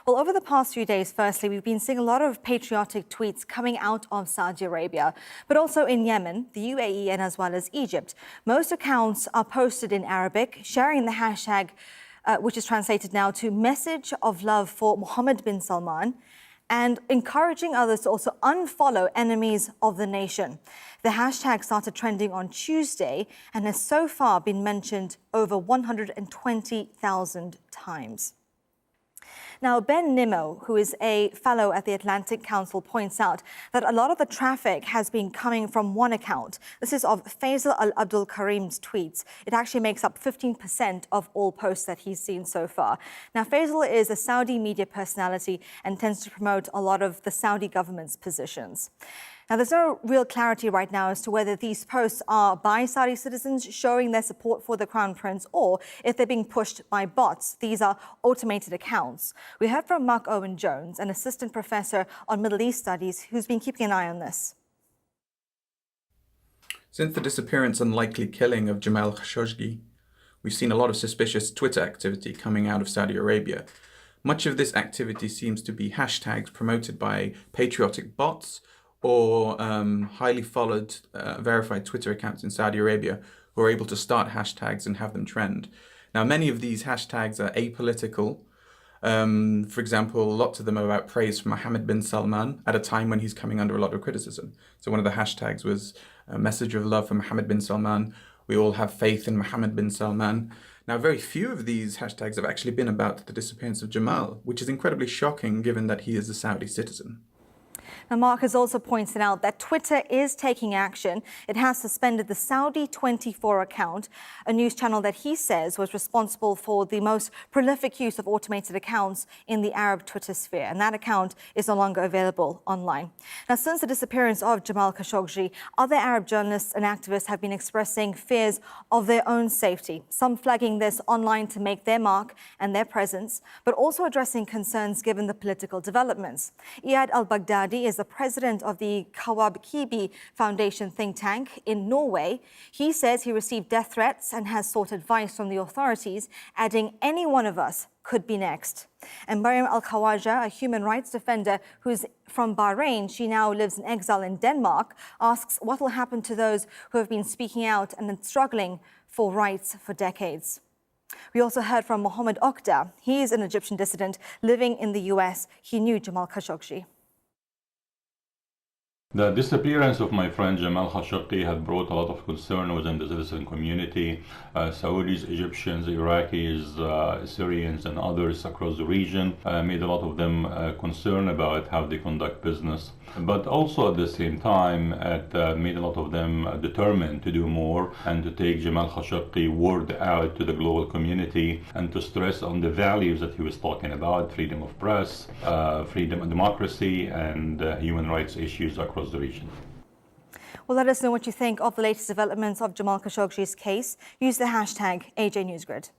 Well, over the past few days, firstly, we've been seeing a lot of patriotic tweets coming out of Saudi Arabia, but also in Yemen, the UAE, and as well as Egypt. Most accounts are posted in Arabic, sharing the hashtag, which is translated now to Message of Love for Mohammed bin Salman, and encouraging others to also unfollow enemies of the nation. The hashtag started trending on Tuesday and has so far been mentioned over 120,000 times. Now, Ben Nimmo, who is a fellow at the Atlantic Council, points out that a lot of the traffic has been coming from one account. This is of Faisal Al-Abdul Karim's tweets. It actually makes up 15% of all posts that he's seen so far. Now, Faisal is a Saudi media personality and tends to promote a lot of the Saudi government's positions. Now, there's no real clarity right now as to whether these posts are by Saudi citizens showing their support for the Crown Prince or if they're being pushed by bots. These are automated accounts. We heard from Mark Owen Jones, an assistant professor on Middle East studies, who's been keeping an eye on this. Since the disappearance and likely killing of Jamal Khashoggi, we've seen a lot of suspicious Twitter activity coming out of Saudi Arabia. Much of this activity seems to be hashtags promoted by patriotic bots or highly followed, verified Twitter accounts in Saudi Arabia who are able to start hashtags and have them trend. Now, many of these hashtags are apolitical. For example, lots of them are about praise for Mohammed bin Salman at a time when he's coming under a lot of criticism. So one of the hashtags was a message of love for Mohammed bin Salman. We all have faith in Mohammed bin Salman. Now, very few of these hashtags have actually been about the disappearance of Jamal, which is incredibly shocking given that he is a Saudi citizen. Now, Mark has also pointed out that Twitter is taking action. It has suspended the Saudi 24 account, a news channel that he says was responsible for the most prolific use of automated accounts in the Arab Twitter sphere. And that account is no longer available online. Now, since the disappearance of Jamal Khashoggi, other Arab journalists and activists have been expressing fears of their own safety, some flagging this online to make their mark and their presence, but also addressing concerns given the political developments. Iyad al-Baghdadi is the president of the Kawab Kibi Foundation think tank in Norway. He says he received death threats and has sought advice from the authorities, adding any one of us could be next. And Mariam Al-Khawaja, a human rights defender who's from Bahrain, she now lives in exile in Denmark, asks what will happen to those who have been speaking out and struggling for rights for decades. We also heard from Mohammed Okda. He is an Egyptian dissident living in the US. He knew Jamal Khashoggi. The disappearance of my friend Jamal Khashoggi had brought a lot of concern within the citizen community. Saudis, Egyptians, Iraqis, Syrians and others across the region made a lot of them concerned about how they conduct business. But also at the same time, it made a lot of them determined to do more and to take Jamal Khashoggi word out to the global community and to stress on the values that he was talking about: freedom of press, freedom and democracy, and human rights issues across the region. Well, let us know what you think of the latest developments of Jamal Khashoggi's case. Use the hashtag AJNewsGrid.